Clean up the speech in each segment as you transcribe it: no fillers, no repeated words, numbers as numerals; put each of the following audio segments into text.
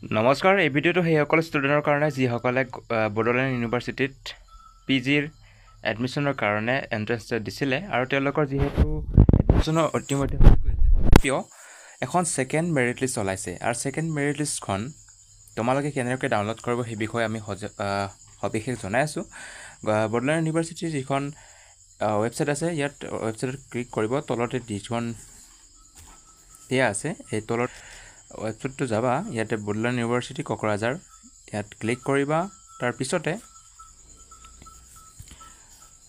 নমস্কাৰ এই ভিডিঅ'টো সেইসকল ষ্টুডেণ্টৰ কাৰণে যিসকলে বড়োলেণ্ড ইউনিভাৰ্চিটিত পিজিৰ এডমিশ্যনৰ কাৰণে এণ্ট্ৰেঞ্চ দিছিলে আৰু তেওঁলোকৰ যিহেতু এডমিশ্যনৰ ইতিমধ্যে হৈ গৈছে কিয় এখন ছেকেণ্ড মেৰিট লিষ্ট ওলাইছে আৰু ছেকেণ্ড মেৰিট লিষ্টখন তোমালোকে কেনেকৈ ডাউনলোড কৰিব সেই বিষয়ে আমি সবিশেষ জনাই আছোঁ। বড়োলেণ্ড ইউনিভাৰ্চিটিৰ যিখন ৱেবছাইট আছে ইয়াত ৱেবছাইটত ক্লিক কৰিব, তলতে যিখন দিয়া আছে এই তলত ৱেবছাইটটো যাবা, ইয়াতে বড়োলেণ্ড ইউনিভাৰ্চিটি কোকৰাঝাৰ ইয়াত ক্লিক কৰিবা। তাৰপিছতে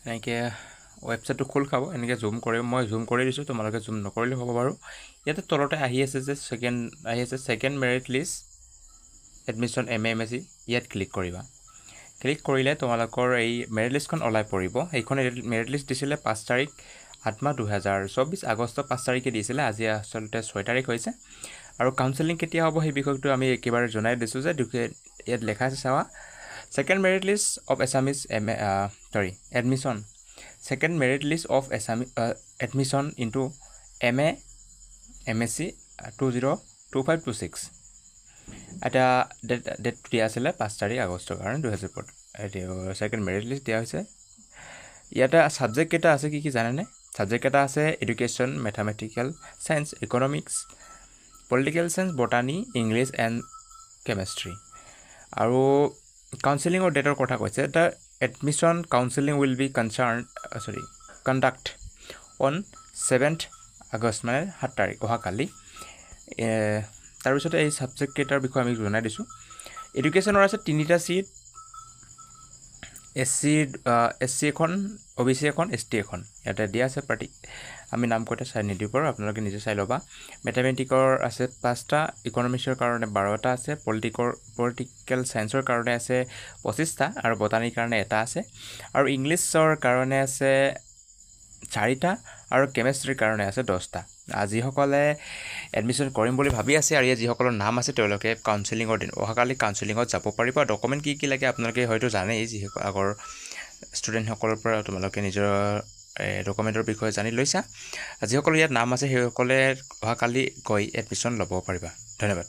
এনেকৈ ৱেবছাইটটো খোল খাব, এনেকৈ জুম কৰিব, মই জুম কৰি দিছোঁ, তোমালোকে জুম নকৰিলেও হ'ব বাৰু। ইয়াতে তলতে আহি আছে যে second merit list admission MA/MSc, ইয়াত ক্লিক কৰিবা। ক্লিক কৰিলে তোমালোকৰ এই মেৰিট লিষ্টখন ওলাই পৰিব। এইখন মেৰিট লিষ্ট দিছিলে 5 তাৰিখ 8 মাহ 2024 আগষ্ট 5 তাৰিখে দিছিলে, আজি আচলতে 6 তাৰিখ হৈছে। আৰু কাউন্সেলিং কেতিয়া হ'ব সেই বিষয়টো আমি একেবাৰে জনাই দিছোঁ যে ইয়াত লেখা আছে চাৱা, second merit list of Assamese admission second merit list of admission into MA/MSc 2025-26 এটা ডেট দিয়া আছিলে 5 তাৰিখ আগষ্টৰ কাৰণে 2024। ছেকেণ্ড মেৰিট লিষ্ট দিয়া হৈছে। ইয়াতে ছাবজেক্ট কেইটা আছে কি জানেনে? ছাবজেক্ট কেইটা আছে education, mathematical science, economics, political science, botany, English and chemistry. আৰু কাউন্সেলিঙৰ ডেটৰ কথা কৈছে, the admission counselling will be conduct on 7th August, মানে 7 তাৰিখ অহাকালি। তাৰপিছতে এই ছাবজেক্ট কেইটাৰ বিষয়ে আমি জনাই দিছোঁ। এডুকেশ্যনৰ আছে 3টা ছিট, SC এখন, OBC এখন, ST এখন, ইয়াতে দিয়া আছে পাৰ্টি, আমি নাম কৈতে চাই নিদিওঁ বাৰু, আপোনালোকে নিজে চাই ল'বা। মেথামেটিকৰ আছে 5টা, ইকনমিক্সৰ কাৰণে 12টা আছে, পলিটিকেল চায়েন্সৰ কাৰণে আছে 25টা আৰু বটানীৰ কাৰণে 1টা আছে, আৰু ইংলিছৰ কাৰণে আছে 4টা আৰু কেমেষ্ট্ৰিৰ কাৰণে আছে 10টা। যিসকলে এডমিশ্যন কৰিম বুলি ভাবি আছে আৰু ইয়াত যিসকলৰ নাম আছে তেওঁলোকে কাউন্সেলিঙৰ দিন অহাকালি কাউন্সেলিঙত যাব পাৰিব। ডকুমেণ্ট কি লাগে আপোনালোকে হয়তো জানেই, যিসকল আগৰ ষ্টুডেণ্টসকলৰ পৰা তোমালোকে নিজৰ ডকুমেণ্টৰ বিষয়ে জানি লৈছা। যিসকলৰ ইয়াত নাম আছে সেইসকলে অহাকালি গৈ এডমিশ্যন ল'ব পাৰিবা। ধন্যবাদ।